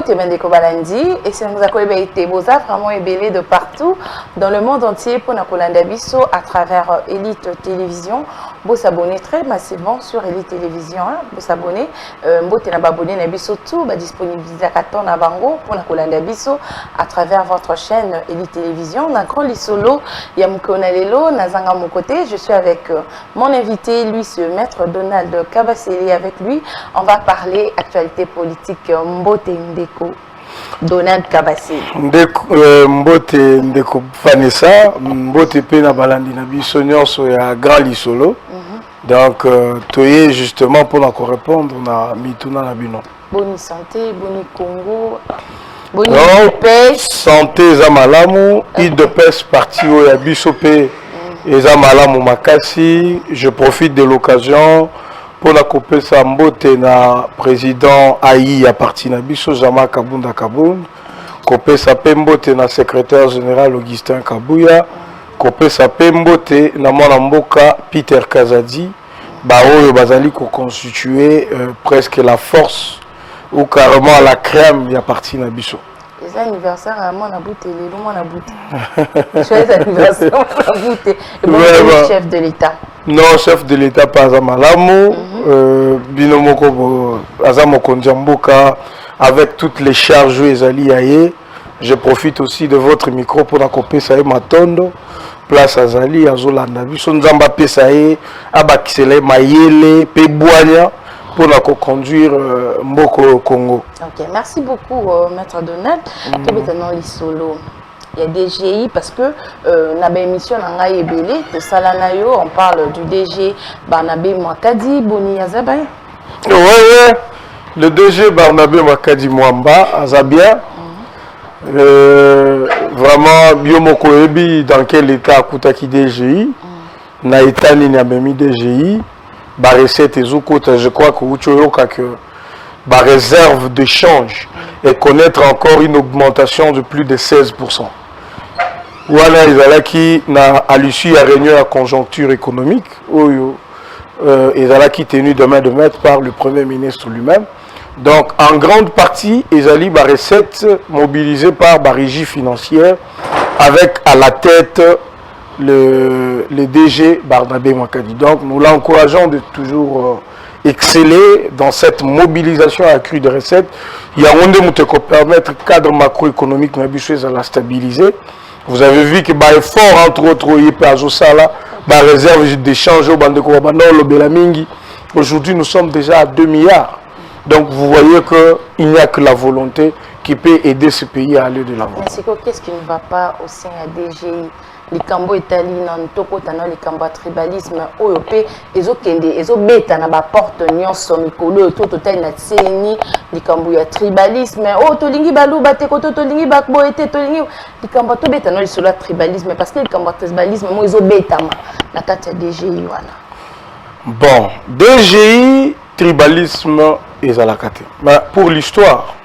Mbote Bendeko Balandi et c'est nous a été Boza vraiment ébélé de partout dans le monde entier pour Nakolanda Bisso à travers Elite Télévision. Vous s'abonner très massivement sur Elite Télévision. Vous s'abonner. Mbote na abonné na Bisso tout ba disponibiliser à ton Bango pour Nakolanda Bisso à travers votre chaîne Elite Télévision. Na grand lisolo Yamukona Lelo Nazanga mon côté. Je suis avec mon invité, lui, ce maître Donald Kabasele. Avec lui, on va parler actualité politique. Mbote Ndeko Donald Kabasele. Mbote Ndeko Vanessa, Mbote Pena Balandi na biso nyonso ya grand lisolo. Donc toye justement pour encore répondre na mituna na bino. Bonne santé, bonne Congo. Bonne paix. Santé za malamu, de paix parti o ya biso pe eza malamu makasi. Je profite de l'occasion pour la couper Mbote na président AI à partir na biso Jama Kabunda Kaboun, couper sa Mbote na secrétaire général Augustin Kabouya, couper sa Mbote na mwana mboka Peter Kazadi, ba oyo bazali ko constituer presque la force ou carrément la crème ya partir na biso. Les anniversaires à mon abouté, les loups mon abouté. Joyeux anniversaire mon abouté. Et bon, chef de l'État. Non, chef de l'État pas à Malamo, Binomoko Azamoko Ndjamboka, avec toutes les charges Ezali Aye. Je profite aussi de votre micro pour accompagner Sae Matondo, place Azali, Azolanda, Bisonzamba Pesae, Abakisele Mayele, Pebouania, pour la conduire Mboko Congo. Ok, merci beaucoup, Maître Donald. Maintenant, les solos. Il y a des DGI parce que na émission na ebele to salanayo on parle du DG Barnabé Mwakadi Boni Azabay. Ouais, le DG Barnabé Mwakadi Mwamba Azabia. Vraiment Biomoko Ebi dans quel état Koutaki DGI na état ni na bemi DGI ba recette ezokota je crois que uchoyoka que ba réserve de change et connaître encore une augmentation de plus de 16%. Voilà, qui à l'issue de la réunion de la conjoncture économique, qui tenu de main de maître par le Premier ministre lui-même. Donc, en grande partie, les recettes mobilisées par la régie financière, avec à la tête le DG Barnabé Mwakadi. Donc, nous l'encourageons de toujours exceller dans cette mobilisation accrue de recettes. Il y a un qui peut permettre le cadre macroéconomique à la stabiliser. Vous avez vu que par effort, entre autres, il y a la réserve d'échange au Bandeko Wabano, Belamingi. Aujourd'hui, nous sommes déjà à 2 milliards. Donc, vous voyez qu'il n'y a que la volonté qui peut aider ce pays à aller de l'avant. Qu'est-ce qui ne va pas au sein de la DGI? Les cambo italiens, les cambo tribalisme, OEP, les bêta na ba porte nyonso mikolo to total na tseni les cambo ya tribalisme to lingi balu bate ko to lingi bakbo ete to lingi les cambo to bêta na sur la tribalisme parce que les cambo tribalisme mo bêta na kati ya DGI wana. Bon, DGI tribalisme ezalakate. Mais pour l'histoire,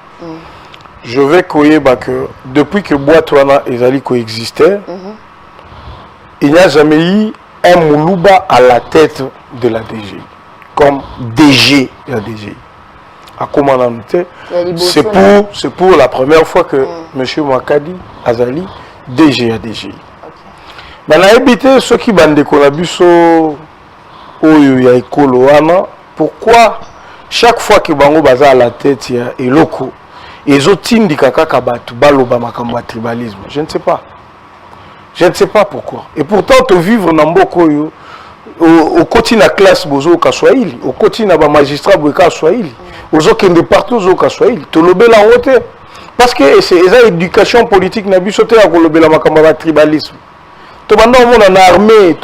je vais koyeba que depuis que Boatouana ezali coexistait, il n'y a jamais eu un Moulouba à la tête de la DGI, comme DG de la DGI. À comment on a noté, c'est pour la première fois que M. Mwakadi Azali, DG à DGI. Mais on a évité ceux qui bandent qu'on a vu pourquoi chaque fois que Bango Baza à la tête, il y a Eloko, ils ont dit que Baloba Makamba tribalisme. Je ne sais pas. Je ne sais pas pourquoi. Et pourtant, tu vivre dans Mboko, au côté de la classe, au Kaswahili, au côté de la magistrat, au Kaswahili, au côté de partout, au Kaswahili, tu l'obé la honte. Parce que c'est l'éducation politique, n'a pas sauté à l'obé la tribalisme. Tu vas dans l'armée,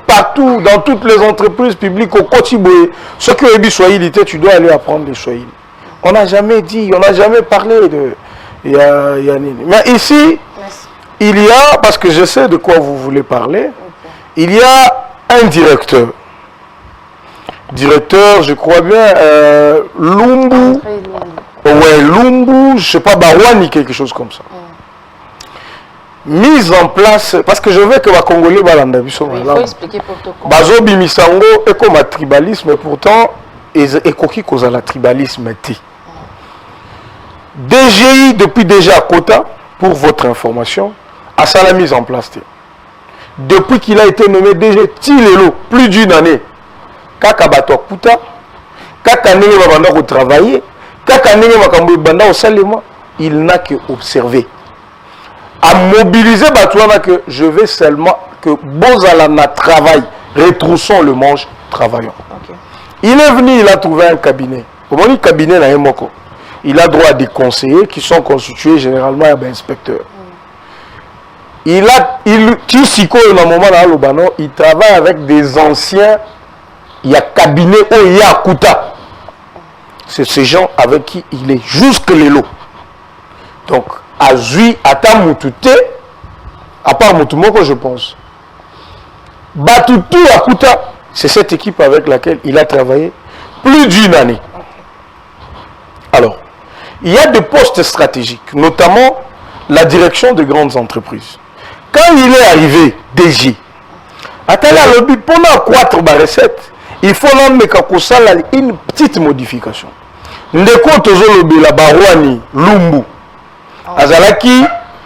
partout, dans toutes les entreprises publiques, au quotidien, ce que est Swahili, tu dois aller apprendre le Swahili. On n'a jamais dit, on n'a jamais parlé de. Mais ici, il y a, parce que je sais de quoi vous voulez parler, il y a un directeur. Directeur, je crois bien, Lumbu. Ouais, Lumbu, je ne sais pas, Barwani, quelque chose comme ça. Mise en place, parce que je veux que les Congolais balanda biso. Il faut expliquer pour toi. Bazo bimisango et comme un tribalisme, pourtant, et koki cause la tribalisme. DGI, depuis déjà à Kota, pour votre information, à sa mise en place. Depuis qu'il a été nommé DG Tilelo, plus d'une année, Kaka Bato Kuta, Kaka Nenge Babanda au travailler, Kaka Nenge Babanda au salement, il n'a que observé. À mobiliser Batouana que je vais seulement que Bozalana travaille, retroussons le manche, travaillons. Okay. Il est venu, il a trouvé un cabinet. Comment dit cabinet na Moko? Il a droit à des conseillers qui sont constitués généralement à inspecteurs. Il travaille avec des anciens, il y a cabinet où il y a Kuta. C'est ces gens avec qui il est jusque les lots. Donc, Azui, Ata Moutouté, à part Moutoumoko, je pense. Batoutou à Kuta, c'est cette équipe avec laquelle il a travaillé plus d'une année. Alors, il y a des postes stratégiques, notamment la direction de grandes entreprises. Quand il est arrivé, DG, Atala lobby, pendant accroître ma recette, il faut une petite modification. Ndeko Tozo lobby la Barouani, Lumbu, Azalaki,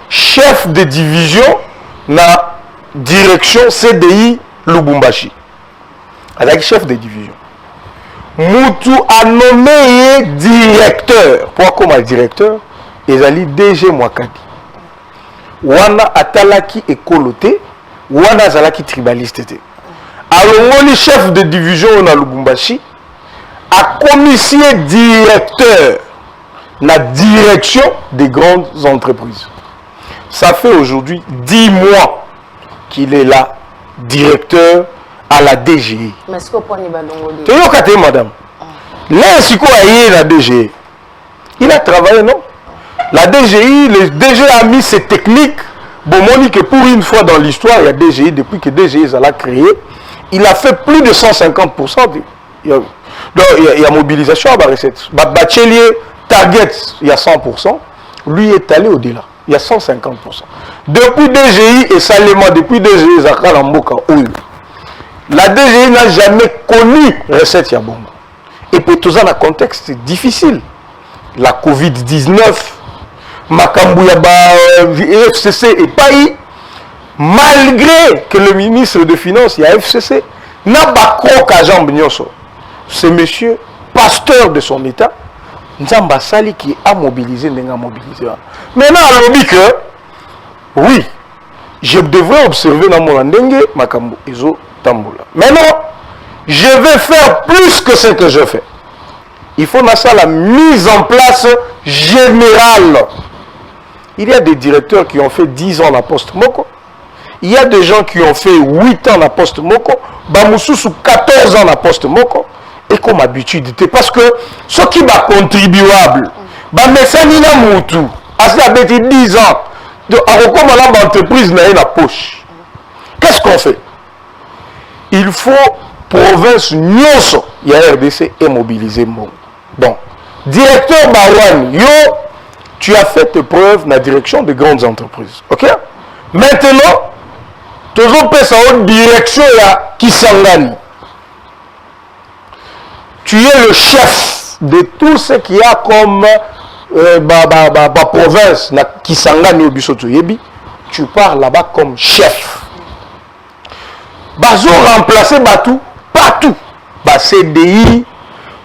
chef de division na direction CDI Lubumbashi. Azalaki chef de division. Moutou a nommé directeur. Pourquoi comme directeur? Ezali DG Mwakadi. Wana atalaki ekolote, wana azalaki tribaliste te. Alongoli chef de division na Lubumbashi, a commissaire directeur la direction des grandes entreprises. Ça fait aujourd'hui 10 mois qu'il est là, directeur à la DGI. Mais est-ce qu'on peut y balongoli? Tu es madame. Là, c'est quoi la DGI? Il a travaillé, non? La DGI, le DG a mis ses techniques. Bon, on dit que pour une fois dans l'histoire, il y a DGI, depuis que DGI l'a créé, il a fait plus de 150%. Il y a mobilisation à la recette. Bachelier, target, il y a 100%. Lui est allé au-delà. Il y a 150%. Depuis DGI et Salema, depuis DGI, la DGI n'a jamais connu recette Yabongo. Et puis tout ça dans un contexte difficile. La Covid-19, Makambouya FCC et Paï, malgré que le ministre de Finances, il y a FCC, n'a pas ce monsieur, pasteur de son État, Nzamba Sali qui a mobilisé, n'a mobilisé. Maintenant, on dit que, oui, je devrais observer dans mon Ndenge, Makambu, Izo, Tamboula. Maintenant, je vais faire plus que ce que je fais. Il faut la mise en place générale. Il y a des directeurs qui ont fait 10 ans à Poste Moko. Il y a des gens qui ont fait 8 ans à Poste Moko. Bamoussou 14 ans à Poste Moko. Et comme habitude, parce que ce qui va contribuable, Bamessanina Moutou, à ça 10 ans, à l'entreprise n'a la poche. Qu'est-ce qu'on fait? Il faut province Nyonso, il y a RDC et mobilisé Mon. Bon, directeur Barouane, yo, tu as fait tes preuves dans la direction de grandes entreprises. Ok? Maintenant, tu as une direction à Kisangani. Tu es le chef de tout ce qu'il y a comme province na Kisangani au Bisoto Yebi. Tu pars là-bas comme chef. Bazo remplacer Batou partout. Ba CDI,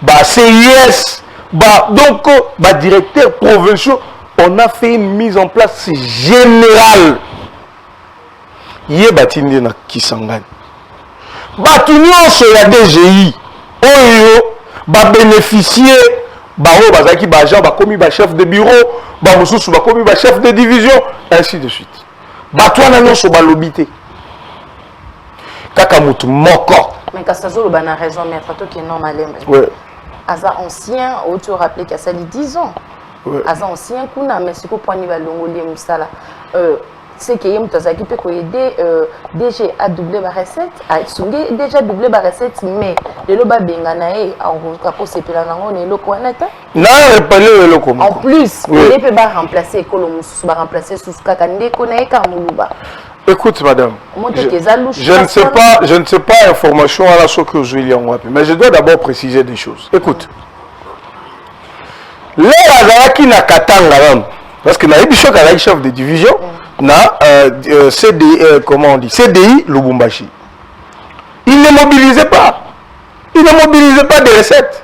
ba CIS, donc directeur provincial. On a fait une mise en place générale. Yé batindi na Kisangani. Batou nyonso ya DGI. Oyo ba bénéficier bao bazaki ba agent ba komi ba chef de bureau, ba mususu ba komi ba chef de division, ainsi de suite. Batouana nyonso ba lobité. Kaka mutu moko. Mais Kastazo a raison, maître, toi qui est normal. Oui. Aza ancien, tu rappelles qu'il y a ça 10 ans. Oui. Aza ancien, kuna mais c'est quoi pour ni balongoli musala. C'est que yem tozaki peut aider DG à doubler ma recette, a songe déjà doubler ma recette mais le loba bengana e a ko sepela nango ne loko wanata. Na repele loko. En plus, il peut pas remplacer ekolo mususu ba remplacer sous kakande kona e kamuluba. Écoute, madame, je ne sais pas information à la chose que William Wapi, mais je dois d'abord préciser des choses. Écoute, l'air azalaki na Katanga même parce que na Ibichok azalaki chef de division na comment on dit CDI Lubumbashi. Il ne mobilisait pas. Il ne mobilisait pas de recettes.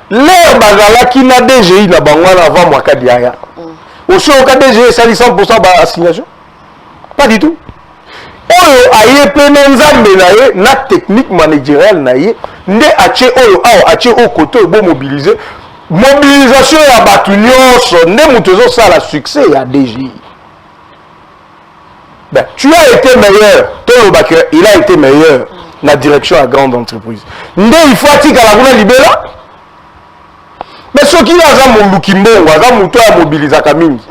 L'air bazalaki na DGI na bangwana avant moi Kadiaya. Aussi au cas DGI c'est 100% d'assignation. Pas du tout. Oyo aye penenzambe na ye na technique managériale na ye nde ache oyo awo ache au côté bo mobiliser mobilisation ya batu nyonso nde mutu ezosala succès ya DGI. Ben, tu as été meilleur, il a été meilleur dans la direction à grande entreprise. Nde il faut atikala kuna libela. Mais ce qui a mon lukimbo, aza muto ya mobilisaka mingi.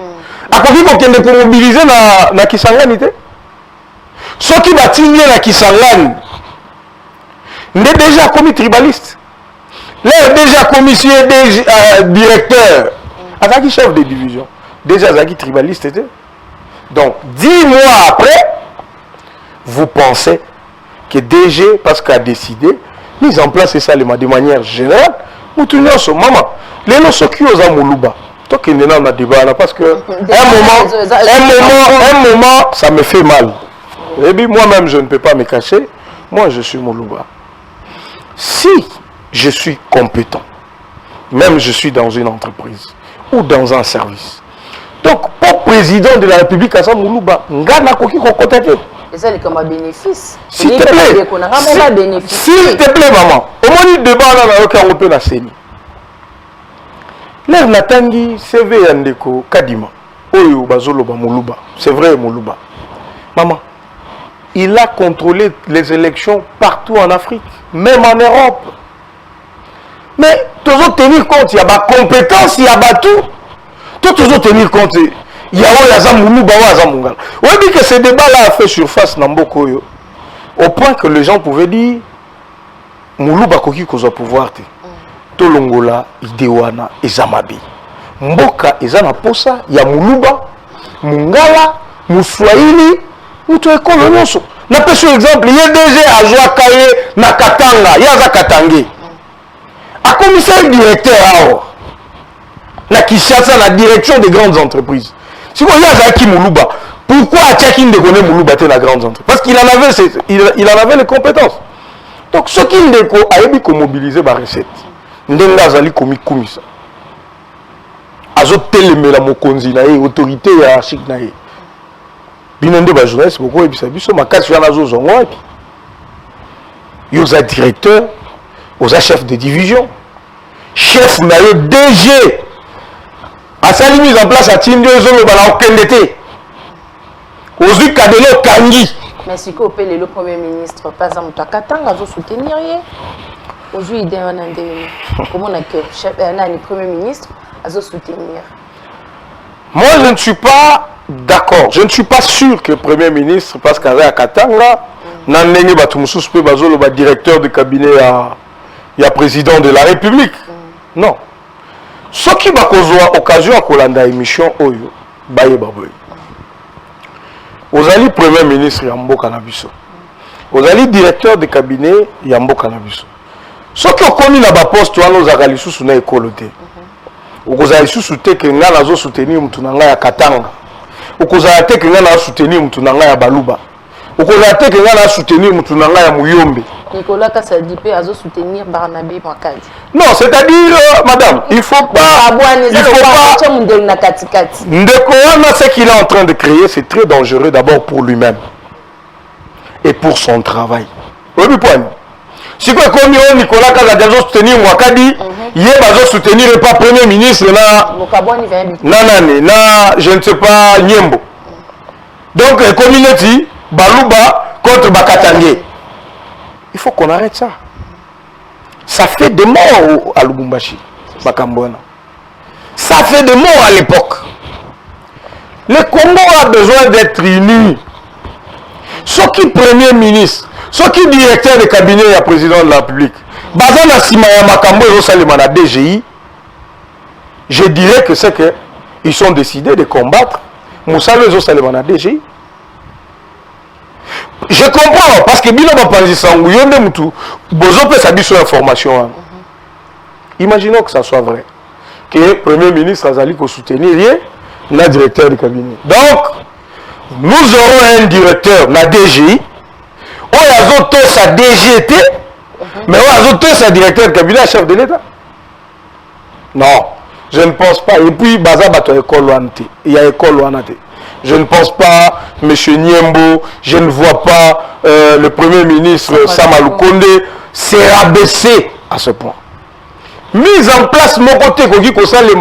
Akoki kokende ko mobiliser na Kisangani te. Ce qui va tigner na Kisangani. Nde déjà commis tribaliste. Là déjà commissaire directeur. Azaki chef de division. Déjà azaki tribaliste était. Donc, 10 mois après, vous pensez que DG, parce qu'il a décidé, mise en place ça de manière générale, nous tenons ce moment. Les noms qui ont Moulouba. Toi qui es dans le débat, parce que un moment, ça me fait mal. Et puis moi-même, je ne peux pas me cacher. Moi, je suis Moulouba. Si je suis compétent, même je suis dans une entreprise ou dans un service, donc, pour président de la République, Assam Moulouba, Ngana Koki Kokotate. Et ça, c'est comme un bénéfice. S'il te plaît, s'il te plaît, maman, au moins, débat on peut la CENI. L'air Natangi, CV Yandeko, Kadima, Oyo, Bazoloba, Moulouba. C'est vrai, Moulouba. Maman, il a contrôlé les élections partout en Afrique, même en Europe. Mais, toujours tenir compte, il y a ma compétence, il y a tout. Toujours tenir compte, il y a on dit que ce débat-là a fait surface dans Mbokoyo, au point que les gens pouvaient dire Moulouba Koki Kozo pouvoir te. Tolongola, Idewana, Ezamabi. Mboka, Ezana Posa, il y a Moulouba, Mungala, Mouswahili, Moutou Ekolo Nyoso. Na pêche exemple, il y a déjà à Joakaye, na Katanga, il y a Katangé. A commissaire directeur, la Kinshasa, la direction des grandes entreprises. Si vous avez Moulouba, pourquoi Tchakin de connaît Moulouba la grande entreprise? Parce qu'il en avait les compétences. Donc ce qui a mobilisé la recette. Ndenga Zali komi kumisa. Azo teleme la mokonzi na ye, autorité hiérarchique na ye. Binende ba journaliste beaucoup ebisa biso makasi yana zo zongo epi. Yoza directeur, oza chef de division, chef na yo DG. A sa mise en place à Tindio Zolo Bala Okendete. Ozu Kadelo Kangi. Mais si vous appelez le Premier ministre, par exemple, Katanga, vous soutenir. Ozu idée en Andé. Comment on a que le Premier ministre a soutenir? Moi, je ne suis pas d'accord. Je ne suis pas sûr que le Premier ministre, parce qu'à Katanga, Nandenge Batumusus peut bazolo ba directeur de cabinet à président de la République. Non. Ce qui va causer occasion à Kolanda émission Oyo, Baye Baboy. Vous allez Premier ministre Yambo Kanabiso. Vous allez directeur de cabinet Yambo Kanabiso. Ce qui ont connu la poste, nous avons sous na écoloté. Vous allez soutenir que nous allons soutenir Mtunanga ya Katanga. Vous allez que nous allons soutenir Mtunanga ya Baluba. Vous allez que nous allons soutenir Mtunanga ya Muyombe. Nicolas Kassadipé a soutenir Barnabé Mwakadi. Non, c'est-à-dire, madame, il ne faut pas. Ce qu'il est en train de créer, c'est très dangereux d'abord pour lui-même et pour son travail. Oui, point. Si quoi comme Nicolas Kassadipé a soutenir Mwakadi, il va soutenir le pas Premier ministre, je ne sais pas, Nyembo. Donc, la communauté, Baluba contre Bakatangé. Il faut qu'on arrête ça. Ça fait des morts à Lubumbashi, Bakambona. Ça fait des morts à l'époque. Le Congo a besoin d'être unis. Ce qui Premier ministre, ce qui directeur de cabinet et président de la République, Bazana Simaya Makambo et Rosalimana DGI, je dirais que c'est qu'ils sont décidés de combattre Moussa et Rosalimana DGI. Je comprends, parce que Bilo Bapanzi Sangou, Yonde Moutou, Bozo peut s'habiller sur l'information. Imaginons que ça soit vrai. que le Premier ministre Azali ko soutenir le directeur du cabinet. Donc, nous aurons un directeur, la DGI, où il y a sa DGT, mais où il y a sa directeur du cabinet, chef de l'État. Non, je ne pense pas. Et puis, il y a école Wanate. Je ne pense pas, M. Niembo, je ne vois pas le Premier ministre Samalou Konde s'est rabaissé à ce point. Mise en place, mon côté,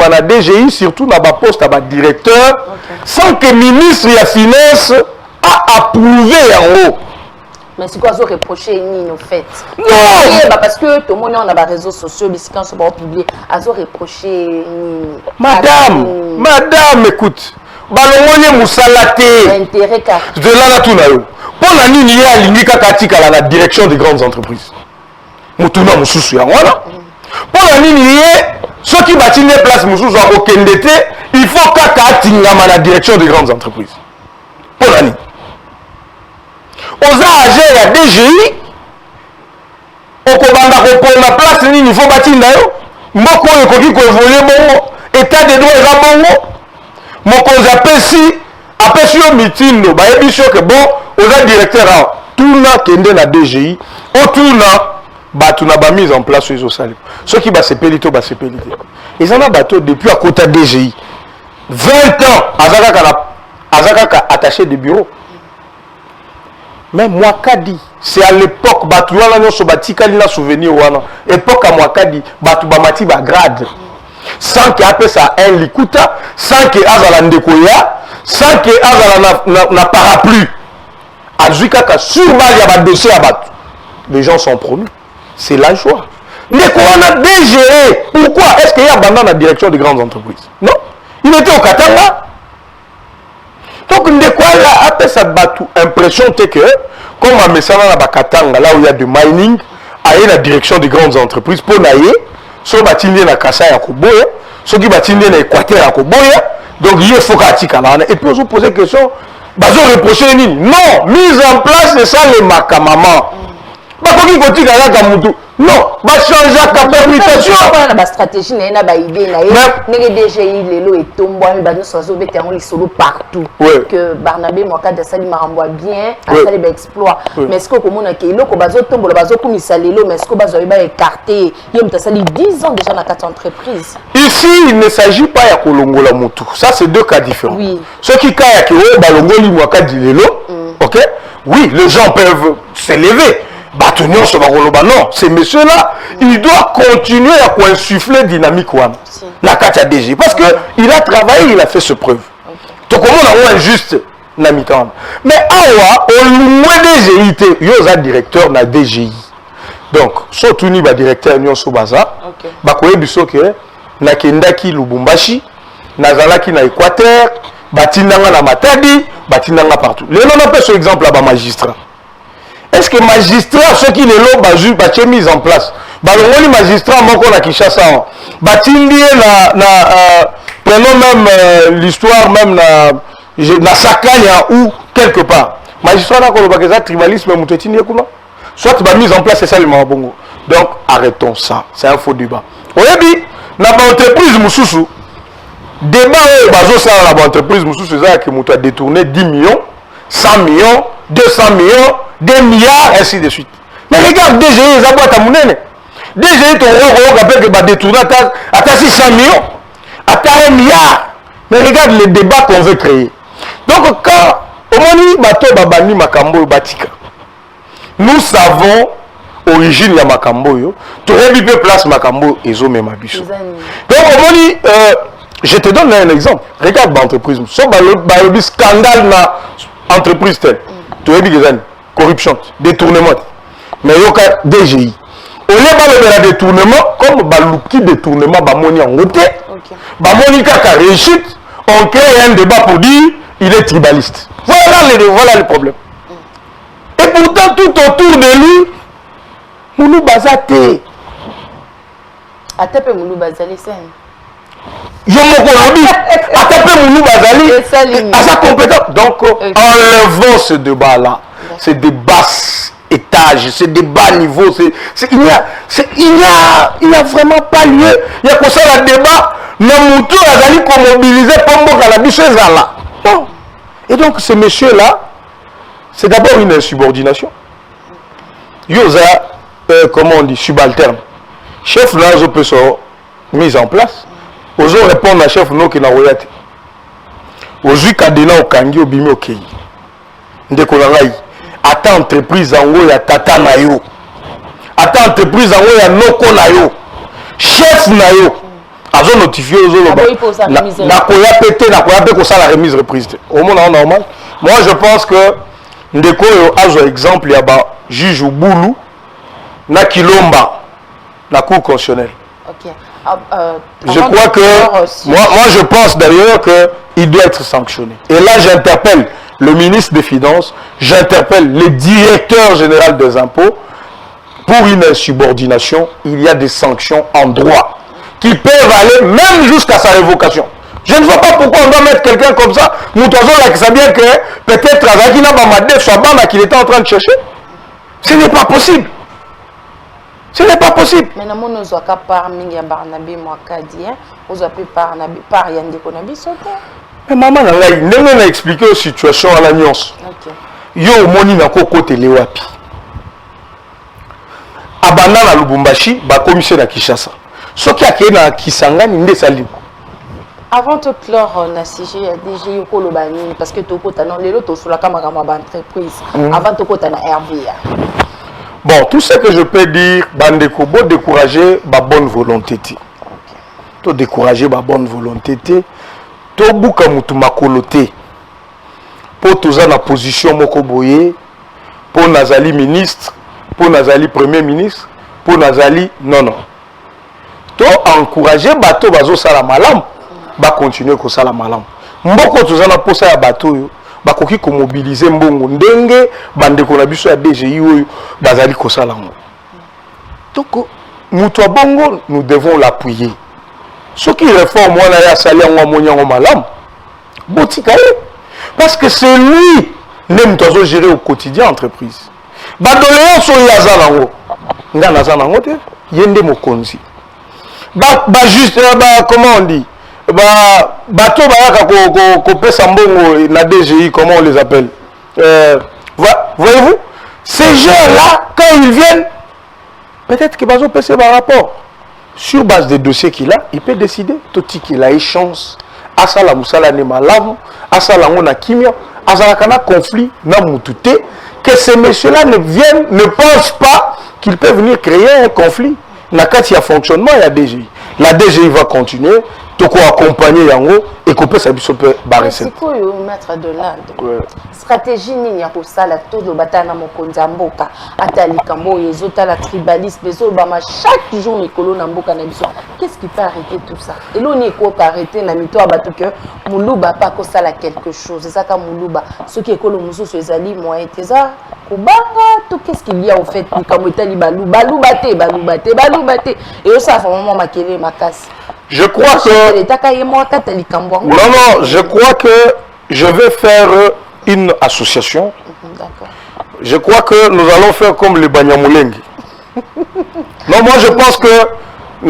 la DGI, surtout dans le poste à directeur, sans que le ministre de la Finance a approuvé en haut. Mais c'est quoi ça reproché ni en fait? Non! Parce que tout le monde a des réseaux sociaux, mais quand on va publier, a reproché ni. Madame, écoute. Balongone musalate. Intérêt car. De là tout na yo. Pour la nini ya lingika katika la direction des grandes entreprises. Mutuna mususu ya wana. Pour la nini ye ceux qui bâtissent les places mususu à okendete, il faut kaka tingama la direction des grandes entreprises. Pour la nini. Oza agé ya DGI. Okobanda ko na place nini il faut batinda yo. Mboko yo koki ko évoluer bongo. État de droit eza bongo. Mokonzi apesi yo mitindo bayebi so que bon oza directeur a tuna kende na DGI otuna bato na ba mise en place ezo salim soki basepeli to basepeli te ezana bato depuis à côté DGI 20 ans azaka attaché de bureau mais Mwakadi c'est à l'époque bato wana nyonso batikali na souvenir wana époque à Mwakadi bato bamati ba grade sans que appelle ça un likuta, sans que azala ndekoya, sans que azala na parapluie. Azukaka sur base ya ba dossier à battre. Les gens sont promus. C'est la joie. Ndekoya na DGE. Pourquoi est-ce qu'il y a abandonné la direction des grandes entreprises? Non. Il était au Katanga. Donc Ndekoya appelle ça battu. Impression que comme à Messana na Katanga, là où il y a du mining, à la direction des grandes entreprises pour naïe. So batindi na Kasa ya Koboya, so qui batindi na Équateur ya Koboya, donc il faut qu'atika là. Et puis on se pose question, bazo reprocher nini? Non, mise en place de ça les makamama. Bakoki kotika kaka mutu. Non, ba changer la permutation. On a stratégie na ba idée na ye. DGI lelo et tombo mais ba nous sozo bete en solo partout. Que Barnabé Mwakadi sali marambo bien, a sali ba exploit. Mais est-ce que komona ke loko bazo tombo bazo kumisa lelo mais est-ce que bazo ba écarté? Yom ta sali 10 ans déjà dans quatre entreprises. Ici, il ne s'agit pas ya kolongola mutu. Ça c'est deux cas différents. Oui. Ceux qui kaya ke o balongoli Mwakadi lelo, OK? Oui, les gens peuvent s'élever. Non, ces messieurs-là, ils doivent continuer à insuffler dynamique la Katia DG. Parce qu'il a travaillé, il a fait ce preuve. Donc, comment on a juste Namitan. Mais awa, on loin DGI, il y a un directeur na DGI. Donc, surtout ni ba directeur nyon so baza, ba koye biso ke na kendaki Lubumbashi, nazalaki na Équateur, batindanga na Matadi, batindanga partout. Les noms appellent ce exemple là-bas magistrat. Est-ce que magistrat, ceux qui les l'ont battu mis en place, les magistrats, moi, qu'on a Kinshasa, batindi prenons même l'histoire, même na Sakanya ou quelque part. Magistrat, là, qu'on a tribalisme, soit mise en place, c'est ça le Mabongo. Donc, arrêtons ça. C'est un faux débat. Vous avez dit, dans l'entreprise Moussoussou, débat dans l'entreprise Moussoussou, c'est que a détourné 10 millions, 100 millions, 200 millions, 2 milliards, ainsi de suite. Mais regarde, DGI, ils ont boîte à mounene. DGI, ton roi, rappelle que va détourner à 600 millions, à 1 milliard. Mais regarde les débats qu'on veut créer. Donc, quand Omoni Bato Babani Makambo Batika, nous savons l'origine de Makambo, tu aurais vu place Makambo et Zo Memabiso. Donc, Omoni, je te donne un exemple. Regarde l'entreprise. Si tu as un scandale dans l'entreprise telle, tu aurais vu des années. Corruption, détournement. Mais il y a DGI. Au lieu de faire détournement, comme Balouki détournement, Bamoni en route, Bamoni Kaka réussite, on crée un débat pour dire il est tribaliste. Voilà le problème. Et pourtant, tout autour de lui, Moulou Bazate. Atepe Moulou Bazali, c'est Atepe Moulou Bazali, à sa compétence. Donc, enlevons ce débat-là. C'est des basses étages, c'est des bas niveaux. Il n'y a vraiment pas lieu. Il y a comme ça le débat. na mutu azali ko mobiliser pombo kala biso ezala. Non. Et donc ce monsieur là, c'est d'abord une insubordination. Yoza comment on dit subalterne. Chef là zo peut so mise en place. Ozo répondre à chef no ki na royate. Ozu kadena okangi obimi okei. Ndeko na ngai. Ata entreprise yango ya tata na yo. Ata entreprise yango ya noko na yo. Chef na yo. Azo notifié aux autres. Na koya pété, na koya pété ça la remise reprise. Au monde normal. Moi je pense que ndeko yo azo exemple ya ba juge Boulou na Kilomba la cour constitutionnelle. OK. Je crois que moi je pense d'ailleurs que il doit être sanctionné. Et là j'interpelle le ministre des Finances, j'interpelle le directeur général des impôts. Pour une insubordination, il y a des sanctions en droit qui peuvent aller même jusqu'à sa révocation. Je ne vois pas pourquoi on doit mettre quelqu'un comme ça. Moutazo là qui sait bien que peut-être Azakina Bamadef Shabana qu'il était en train de chercher. Ce n'est pas possible. Ce n'est pas possible. Mais nous avons par Mingia Barnabi Mwakadien, nous avons par Yandi Konabi sauté. Mais maman, on a expliqué la situation à la nuance. Yo moni na koko telewapi. Abanda na Lubumbashi, ba commissaire na Kinshasa. Ce qui a été na Kisangani nde sali. Avant de clore na CG, il y a déjà eu Kolobani parce que toko tana lelo to sula kama entreprise. Avant toko tana RVA. Bon, tout ce que je peux dire, bandeko bo décourager ba bonne volonté. To décourager ba bonne volonté. To buka mutu makolote. Pour tous na position moko boye, pour nazali ministre, pour nazali premier ministre, pour nazali non. To encourager bato bazo sala malam, ba continuer ko sala malam. Mboko tozana posa ya bato yo, ba koki ko mobiliser mbongo ndenge bandeko na biso ya DGI oyo bazali ko sala ngo. Donc mutu bongo nous devons l'appuyer. Ce qui réforme wana ya sali ngo monyango malam. Botika parce que c'est lui même tozo gérer au quotidien entreprise. Ba doléance oyo azala ngo. Nga nazana ngo te yende mokonzi. Ba juste comment on dit bateau bayaka ko pesa mbongo na DGI, comment on les appelle, voyez-vous ces gens là quand ils viennent peut-être que bazo pesa par rapport sur base des dossiers qu'il a, il peut décider tout qu'il a une chance à sala musala ne malamu à sala ngona kimia à sala kana conflit na mutute que ces messieurs là ne pensent pas qu'ils peuvent venir créer un conflit. Na kati ya fonctionnement ya DGI. La DGI va continuer, toko accompagner yango et couper sa biso pe barricade. C'est quoi maître Donald? Stratégie nini ya kosala to do batana mokonzi mboka atali kambo yezota la tribalisme bezo bama chaque jour mikolo na mboka na biso. Qu'est-ce qui peut arrêter tout ça? Et l'on est quoi arrêter na mito abato que muluba pas kosala quelque chose. C'est ça ka muluba. Ce qui est kolo mususu ezali moyen teza kubanga tout qu'est-ce qu'il y a au fait comme etali balubate et ça fait moment makele makasi. Je crois que non, je crois que je vais faire une association. Je crois que nous allons faire comme les Banyamulenge. Non, moi je pense que on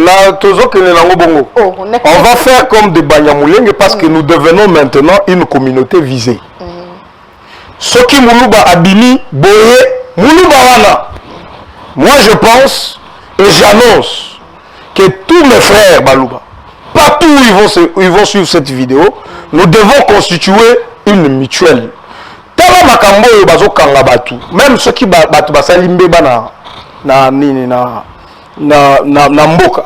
va faire comme des Banyamulenge parce que nous devenons maintenant une communauté visée. Soki Moulouba Abini, Boye, Moulouba Wana. Moi je pense et j'annonce que tous mes frères Balouba, partout où ils vont suivre cette vidéo, nous devons constituer une mutuelle. Tala makambo yo bazo kanga batu, même ceux qui batu basalimbe bana na mboka.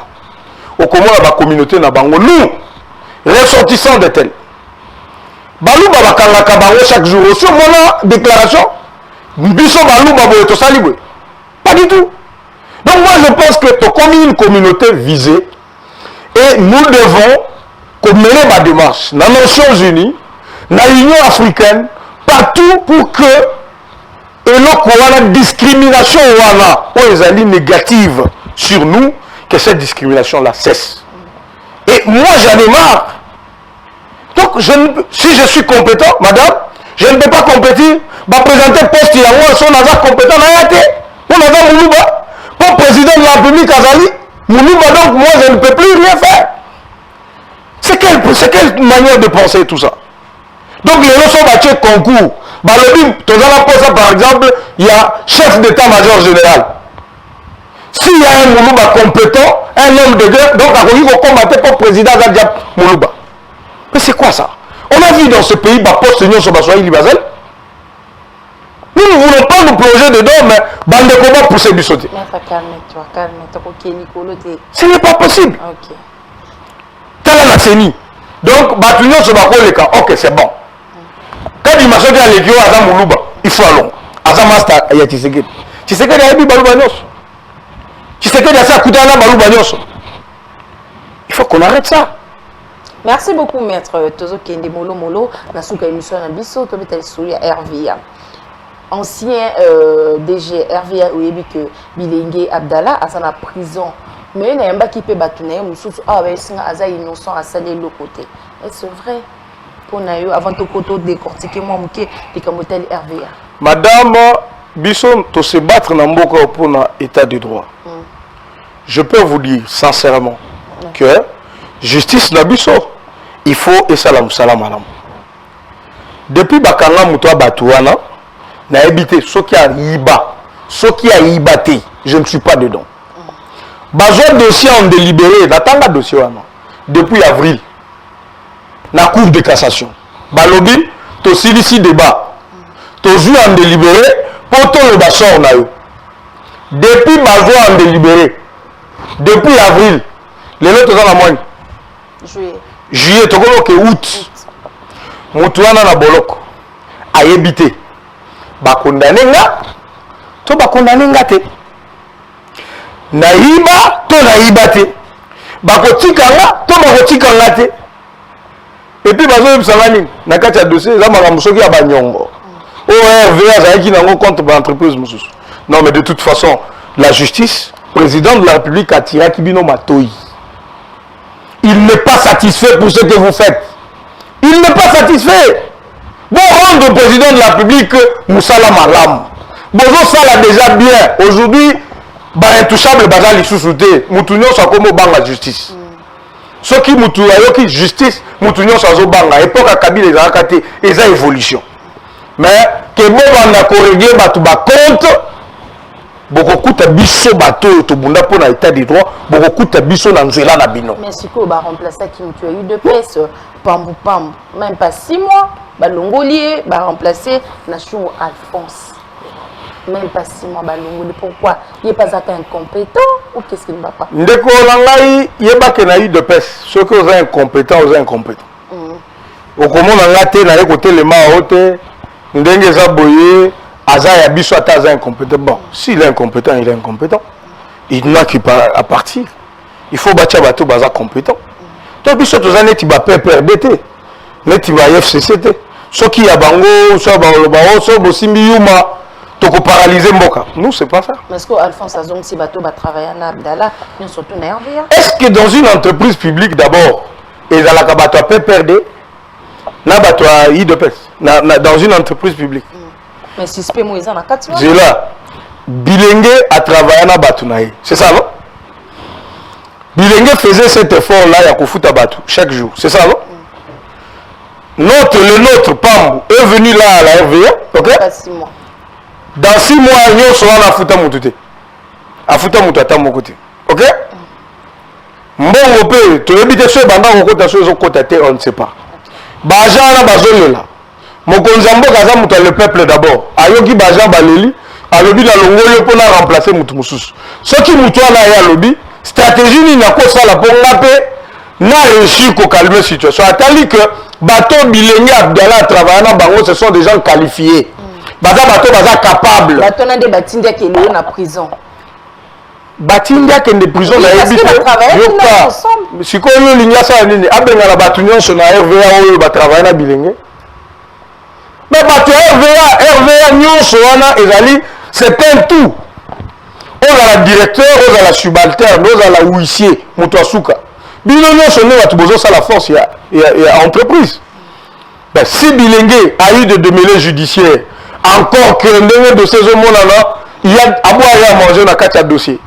Au comment la communauté na bango nous ressortissants de tel. Balouba bakanga kabango chaque jour sur mon déclaration. Biso balouba boye to salibwe. Pas du tout. Donc moi je pense que tu comme une communauté visée et nous devons mener ma démarche dans les Nations Unies, dans l'Union africaine, partout pour que la discrimination ou négative sur nous, que cette discrimination là cesse. Et moi j'en ai marre. Donc si je suis compétent, madame, je ne peux pas compétir, va présenter poste il y a moi son hasard compétent on a Moulouba. Pour président de la République Azali, Moulouba, donc moi je ne peux plus rien faire. c'est quelle manière de penser tout ça? Donc les gens sont battus concours. Par exemple, il y a chef d'état-major général. S'il y a un Moulouba compétent, un homme de guerre, donc il faut combattre comme président Zadia Moulouba. Mais c'est quoi ça? On a vu dans ce pays, post-union sur Bassoaï Libazel. Nous ne voulons pas nous plonger dedans, mais bande de combat pousser du sauter. Calme-toi, Ce n'est pas possible. Ok. Tel est la CENI. Donc, Batunion sur Bassoaï, ok, c'est bon. Quand il m'a sorti à l'équipe, Azam Moulouba, il faut aller. Azam Master, il y a Tshisekedi. Tshisekedi a eu Balouba Nyos. Tshisekedi a fait Koutana Balouba Nyos. Il faut qu'on arrête ça. Merci beaucoup, maître Tozo Kende Molo Molo. Nasuka émission na biso to betal souya RVA. Ancien DG RVA oyebi que Bilengue Abdallah a sa prison. Mais il y a un qui peut battre mususu ah ouais singa aza innocent à saler le côté. Est-ce vrai? Pour nayo avant de koto décortiquer moi muké de kamotel RVA. Madame Bisson to se battre na mboka pour na état de droit. Je peux vous dire sincèrement que justice na biso il faut et salam salam alam. Depuis bakanga muto batuana na habité ce qui a yiba, ce qui a yibaté, je ne suis pas dedans. Bazo dossier en délibéré, natanga dossier wana depuis avril. La cour de cassation. Balobi, to silisi débat. To joue en délibéré pour tout le bassor na yo. Depuis bazo en délibéré. Depuis avril. Les autres dans la moyenne. Juillet, to ko août. Mutuana na boloko. Ayebité. Ba condamné nga. To ba condamné nga te. Naïba, to naïba te. Ba ko tika nga, to ba ko tika nga te. Et puis, na kati ya dossier, là, ma soki ya banyongo. RVA, ça qui n'a pas compte pour l'entreprise. Non, mais de toute façon, la justice, président de la République a tiré Kibino Matoyi. Il n'est pas satisfait pour ce que vous faites. Il n'est pas satisfait. Bon, rendre au président de la République Moussala Malam. Bozo Sala déjà bien. Aujourd'hui, intouchable Bazali sous-souté. Moutounion soit comme au banc la justice. Ce qui mutu ayoki justice mutunyo sazo banga époque Kabila les akate eza évolution mais que bon banda corriger batu ba compte boko kuta biso bato to bunda pour na état de droit boko kuta biso na nzela na bino mais siko ba remplacer qui mutu eu de presse pambu pambu même pas 6 mois ba longolier ba remplacer nation Alphonse même pas 6 mois balongoli pourquoi il est pas incompétent ou qu'est-ce qu'il ne va pas ndeko langai yeba ke na eu de peste ceux qui sont incompétents aux incompétents au comment na ngate na côté le ma haute ndenge za boye aza ya biso ata aza incompétent bon s'il est incompétent il est incompétent il n'a qu'à à partir il faut bâtir bateau baza compétent to biso to za neti ba PPRDT neti ba FCCT ceux qui ya bango so ba lo ba so bo simbi yuma toko paralyser mboka. Nous, c'est pas ça. Mais est-ce que Alphonse Azong si bateau va travailler en Abdallah, nous surtout en RVA? Est-ce que dans une entreprise publique d'abord, et dans la bateau peut perdre, na bateau a eu de peste, dans une entreprise publique. Mais si c'est pas Moïse en a 4 mois. C'est là. Bilengue a travaillé na bateau naï. C'est ça, non? Bilengue faisait cet effort-là, il y a Kofuta bateau chaque jour. C'est ça, non? Le nôtre, Pambu, est venu là à la RVA, ok? Pas 6 mois. Dans 6 mois, nous serons à Fouta Moutouté. À Fouta Moutouté, à mon côté. Ok? Mbongo pe, tu habites sur Banda, on ne sait pas. Bajan na bazole là. Mokonzambo kaza muta le peuple d'abord. Ayoki Bajan baleli, alobi na longolo pour na remplacer mutu mususu. Ce qui mutu na ya lobi, stratégie ni na ko sala pour ngape na réussir ko calmer situation. Atali que bateau Bilengue Abdallah travaillant na bango, ce sont des gens qualifiés. Baza bateau baza capable. Bateau na de batindia qui est na prison. Batindia qui est en prison na parce que travailler ensemble. Si ko yo linya sa nini abenga na batunyo so na RVA oyo ba travailler na Bilengue. Mais bateau RVA nyonso wana ezali c'est un tout. On a la directeur, on a la subalterne, on a la huissier, moto asuka. Bino nyonso ne batu bozo sa la force il y a entreprise. Ben si Bilengue a eu de démêlés judiciaires encore que ndenge de ces hommes-là, il y a à boire et à manger dans 4 dossiers.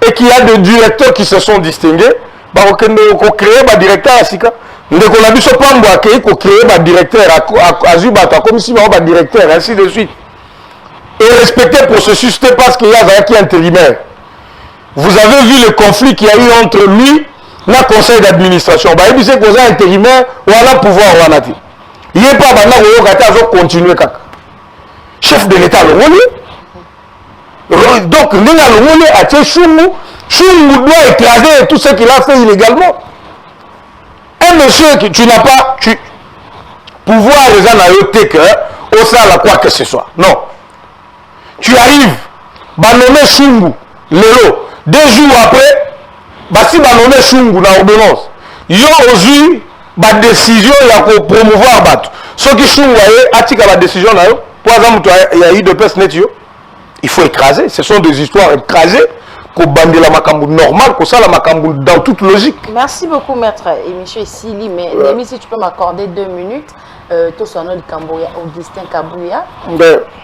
Et qu'il y a des directeurs qui se sont distingués, bah, on crée un directeur à Sika. ndeko na biso pambo akei ko créer ba directeur azui bato comme si ba directeur ainsi de suite et respecter le processus parce qu'il y a qui intérimaire. Vous avez vu le conflit qu'il y a eu entre lui et le conseil d'administration. Bah il disait qu'on a intérimaire ou à pouvoir ou à il n'est pas maintenant où continuer kaka. Chef de l'État le donc Nenga le a tué Chungu doit écraser tout ce qu'il a fait illégalement. Un monsieur que tu n'as pas pouvoir les analyser que au sein de quoi que ce soit. Non. Tu arrives, bah nommer Chungu, Lélo, 2 jours après, bah si bah nommer Chungu dans l'ordonnance, il y a aussi bah décision pour promouvoir bah ceux qui Chungu a tika la décision là, pour exemple il y a eu de peste net il faut écraser. Ce sont des histoires écrasées. Pour bander la makambu normal, pour ça la makambu dans toute logique. Merci beaucoup maître et monsieur Sili, mais si tu peux m'accorder 2 minutes, tout son nom de Kamboya, Augustin Kabouya,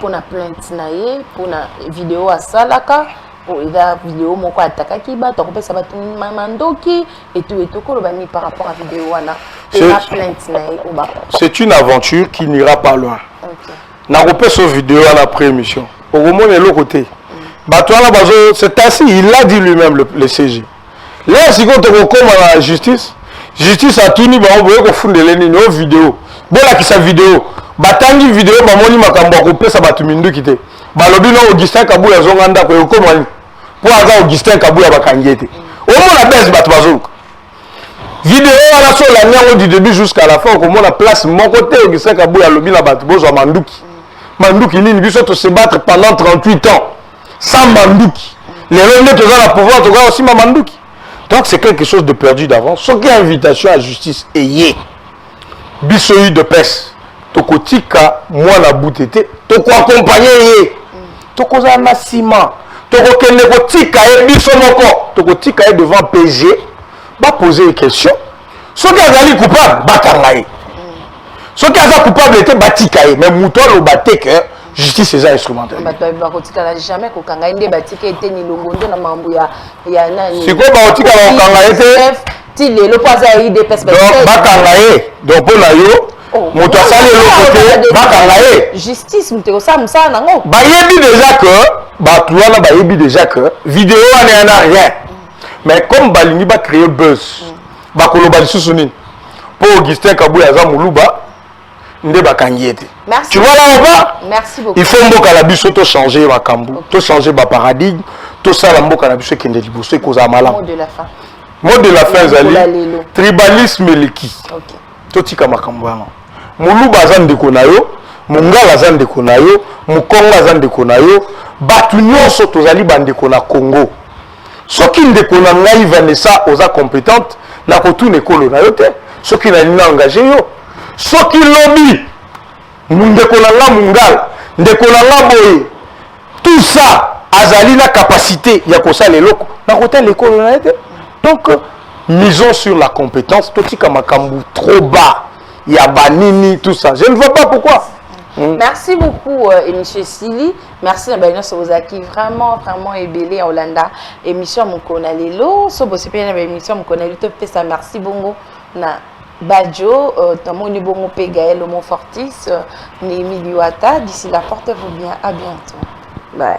pour la plainte naïe, pour la vidéo à Salaka, pour la vidéo mon quoi attaquer ba, tu peux savoir mamandoki et tout par rapport à la vidéo là, et la plainte naïe ou ba. C'est une aventure qui n'ira pas loin. Na repère cette vidéo à la pré-émission. Au moment de l'autre côté. C'est ainsi, il l'a dit lui-même, le CG. Là, si on te recommande à la justice a tout mis, on veut qu'on fonde les vidéos. Bon, là, qui sa vidéo, batangi vidéo, moni makambo coupé, ça va tout mindu quitter. Balobi non Augustin Kabouya zonganda ko recommande. Pour avoir Augustin Kabouya bakangete. Au moins la baisse bat bazou. Vidéo à la sur la niango du début jusqu'à la fin, comment la place mon côté Augustin Kabouya lobi na bat bozo manduki. Manduki nini biso to se battre pendant 38 ans. Sans Mandouki. Les revenus de la pouvoir, tu vois aussi ma Mandouki. Donc c'est quelque chose de perdu d'avance. Ce qui est invitation à la justice est yé. Bissoï de peste. Tokotika, moi la bouteté. Toko accompagner yé. Toko zana ciment. Toko kenekotika et bisomoko. Tokotika devant PG. Va poser une question. Ce qui est coupable, bakangaye. Ce qui est coupable était batikaye. Mais mouton le batek. Justice est instrumentale. Jamais qu'on ait batike été ni longondo na mambu ya nani. C'est quoi baotika la kanga été? Ti le poisa yi des perspectives. Donc bakangaye. Donc pour la yo, moto sali le côté bakangaye. Justice muteko ça musa nango. Ba yebi déjà que ba yebi déjà que vidéo en a rien. Mais comme balingi ba créer buzz. Ba koloba lisusu nini. Pour Augustin Kabouya za muluba. Merci. Tu vois là on va. Merci beaucoup. Il faut mboka la biso to changer ma kambu, to changer ma paradigme, to ça la mboka la biso qui est liboso cause amala. Mot de la fin. Mot de la fin zali. Tribalisme leki. OK. To tika makambu wana. Muluba zandeko na yo, mungala zandeko na yo, mukonga zandeko na yo, batu nyonso tozali bandeko na Congo. Soki ndeko na ngai Vanessa oza compétente na kotune kolo na yo te. Soki na nina engagé yo. Soki lobby ndeko na nga mungala ndeko na nga boye tout ça azali na capacité ya kosala eloko na kota l'école na ete. Donc misons sur la compétence totika makambu trop bas ya banini tout ça je ne vois pas pourquoi. Merci beaucoup monsieur Sili, merci à Benoît Sozaki, vraiment ébélé en Hollanda émission mukona lelo so bosse pe na émission mukona lelo te ça merci bongo na Badjo, Tamoni Bongo Gaël Homo Fortis, Némi Liwata. D'ici là, portez-vous bien. À bientôt. Bye.